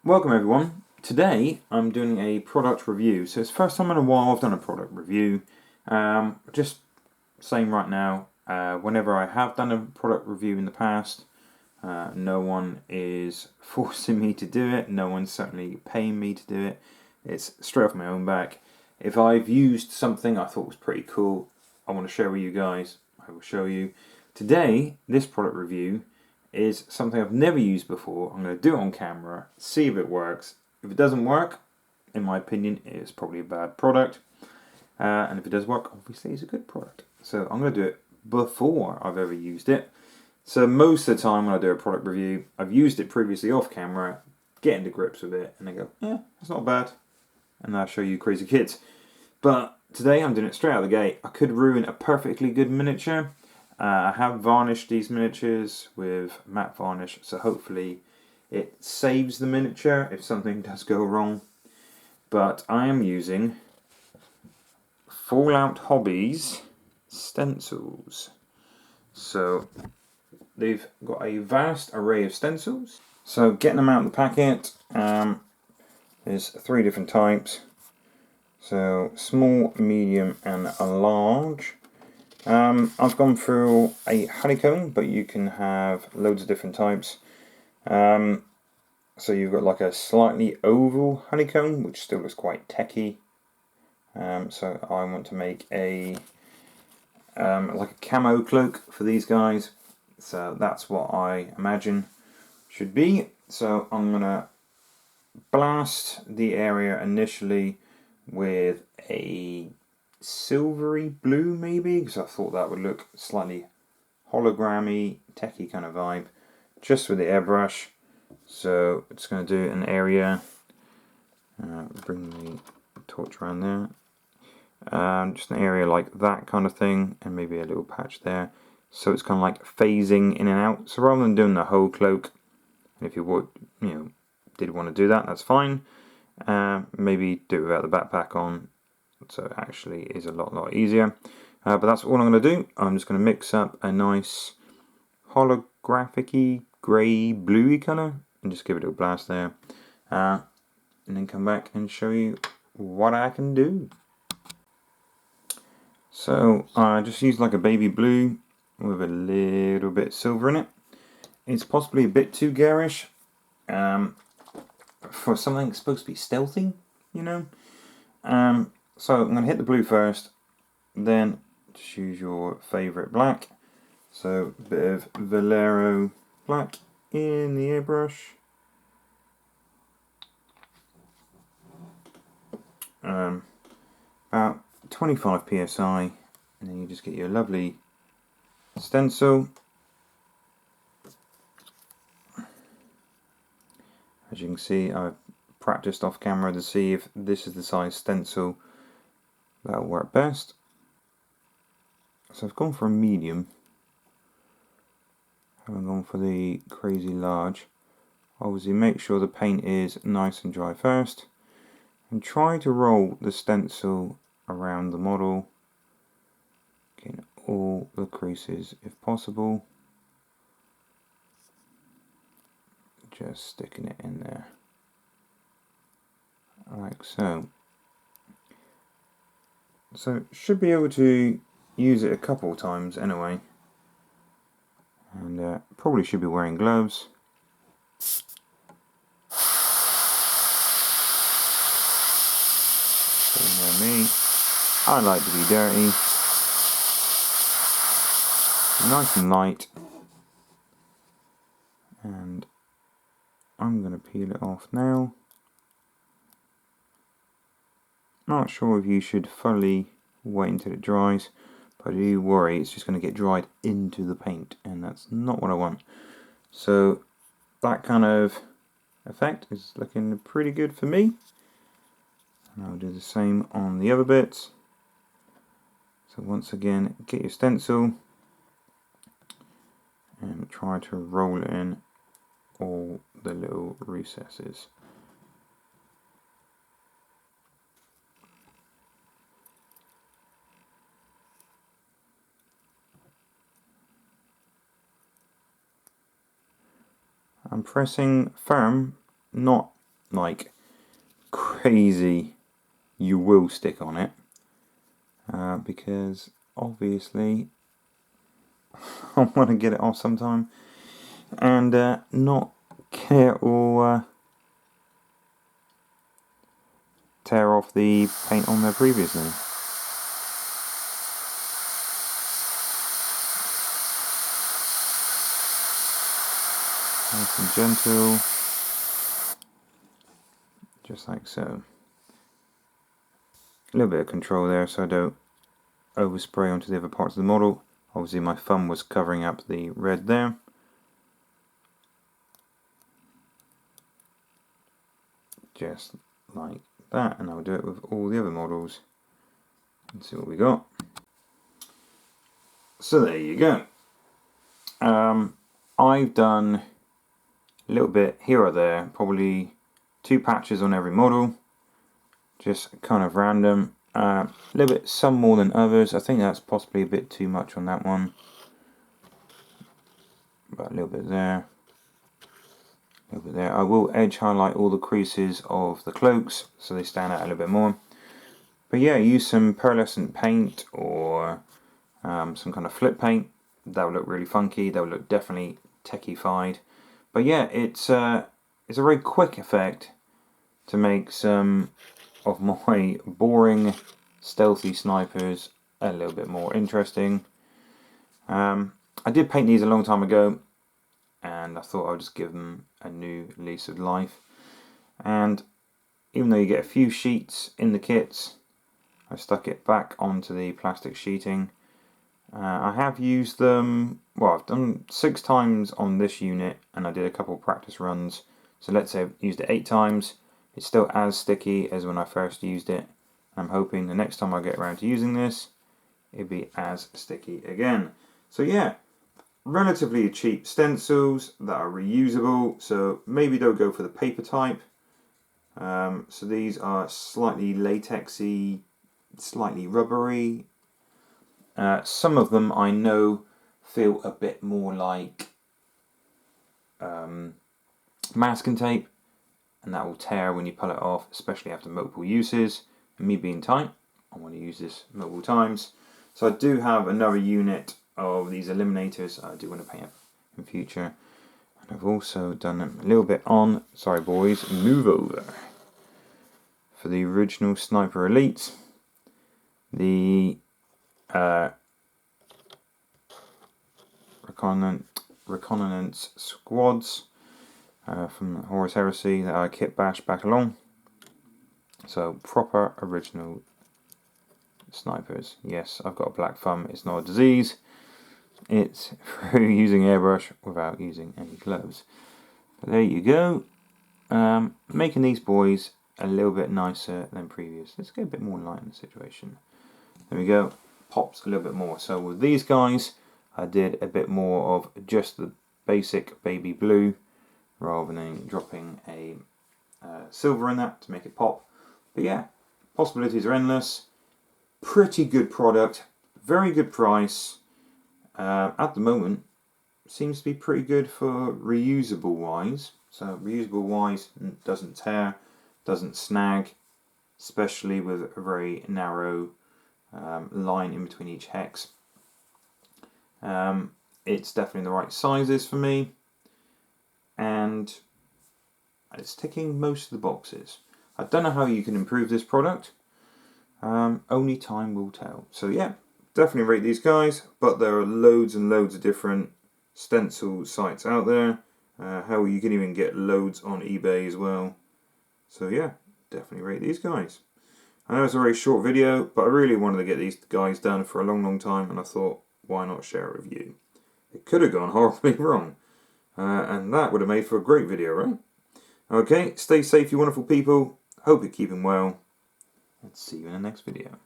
Welcome everyone. Today I'm doing a product review. So it's the first time in a while I've done a product review. Just saying right now, whenever I have done a product review in the past, no one is forcing me to do it. No one's certainly paying me to do it. It's straight off my own back. If I've used something I thought was pretty cool, I want to share with you guys, I will show you. Today, this product review is something I've never used before. I'm going to do it on camera, see if it works. If it doesn't work, in my opinion, it's probably a bad product. And if it does work, obviously it's a good product. So I'm going to do it before I've ever used it. So most of the time when I do a product review, I've used it previously off camera, get into grips with it, and then go, yeah, it's not bad. And I'll show you crazy kids. But today I'm doing it straight out of the gate. I could ruin a perfectly good miniature. I have varnished these miniatures with matte varnish, so hopefully it saves the miniature if something does go wrong. But I am using Fallout Hobbies stencils. So they've got a vast array of stencils. So getting them out of the packet, there's 3 different types. So small, medium and a large. I've gone through a honeycomb, but you can have loads of different types. So you've got like a slightly oval honeycomb, which still looks quite techy. So I want to make a like a camo cloak for these guys. So that's what I imagine should be. So I'm gonna blast the area initially with a silvery blue, maybe, because I thought that would look slightly hologrammy, techy kind of vibe, just with the airbrush. So it's going to do an area, bring the torch around there, just an area like that kind of thing, and maybe a little patch there. So it's kind of like phasing in and out. So rather than doing the whole cloak, and if you would, did want to do that, that's fine. Maybe do it without the backpack on. So it actually is a lot easier. But that's all I'm going to do. I'm just going to mix up a nice holographic-y, grey, bluey colour and just give it a little blast there. And then come back and show you what I can do. So I just used like a baby blue with a little bit of silver in it. It's possibly a bit too garish for something that's supposed to be stealthy, So I'm going to hit the blue first, then choose your favourite black. So a bit of Valero black in the airbrush. About 25 psi, and then you just get your lovely stencil. As you can see, I've practiced off camera to see if this is the size stencil that'll work best. So I've gone for a medium. Haven't gone for the crazy large. Obviously make sure the paint is nice and dry first. And try to roll the stencil around the model. Getting all the creases if possible. Just sticking it in there. Like so. So should be able to use it a couple times anyway. And probably should be wearing gloves. So you know me, I like to be dirty. Nice and light. And I'm going to peel it off now. Not sure if you should fully wait until it dries, but I do worry it's just going to get dried into the paint, and that's not what I want. So that kind of effect is looking pretty good for me. And I'll do the same on the other bits. So once again, get your stencil and try to roll it in all the little recesses. I'm pressing firm, not like crazy you will stick on it, because obviously I want to get it off sometime and not get it all tear off the paint on there previously. Nice and gentle, just like so. A little bit of control there so I don't overspray onto the other parts of the model. Obviously my thumb was covering up the red there. Just like that, and I'll do it with all the other models and see what we got. So there you go. I've done a little bit here or there, probably 2 patches on every model, just kind of random. A little bit, some more than others. I think that's possibly a bit too much on that one, but a little bit there, a little bit there. I will edge highlight all the creases of the cloaks so they stand out a little bit more. But yeah, use some pearlescent paint or some kind of flip paint. That would look really funky. That would look definitely techified. But yeah, it's a very quick effect to make some of my boring stealthy snipers a little bit more interesting. I did paint these a long time ago, and I thought I would just give them a new lease of life. And even though you get a few sheets in the kits, I stuck it back onto the plastic sheeting. I have used them, well, I've done 6 times on this unit, and I did a couple of practice runs. So let's say I've used it 8 times. It's still as sticky as when I first used it. I'm hoping the next time I get around to using this, it'll be as sticky again. So yeah, relatively cheap stencils that are reusable. So maybe don't go for the paper type. So these are slightly latexy, slightly rubbery. Some of them I know feel a bit more like masking tape, and that will tear when you pull it off, especially after multiple uses. And me being tight, I want to use this multiple times. So I do have another unit of these eliminators I do want to paint up in future. And I've also done them a little bit on, sorry boys, move over. For the original Sniper Elite, the reconnaissance squads from Horus Heresy that I kit bashed back along. So proper original snipers. Yes, I've got a black thumb. It's not a disease. It's through using airbrush without using any gloves. But there you go. Making these boys a little bit nicer than previous. Let's get a bit more light in the situation. There we go. Pops a little bit more. So with these guys, I did a bit more of just the basic baby blue rather than dropping a silver in that to make it pop. But yeah, possibilities are endless. Pretty good product, very good price. At the moment, seems to be pretty good for reusable wise. So reusable wise doesn't tear, doesn't snag, especially with a very narrow line in between each hex. It's definitely the right sizes for me, and it's ticking most of the boxes. I don't know how you can improve this product. Only time will tell. So yeah, definitely rate these guys, but there are loads and loads of different stencil sites out there. Hell, you can even get loads on eBay as well. So yeah, definitely rate these guys. I know it's a very short video, but I really wanted to get these guys done for a long time, and I thought, why not share a review? It could have gone horribly wrong, and that would have made for a great video, right? Okay, stay safe, you wonderful people. Hope you're keeping well, and see you in the next video.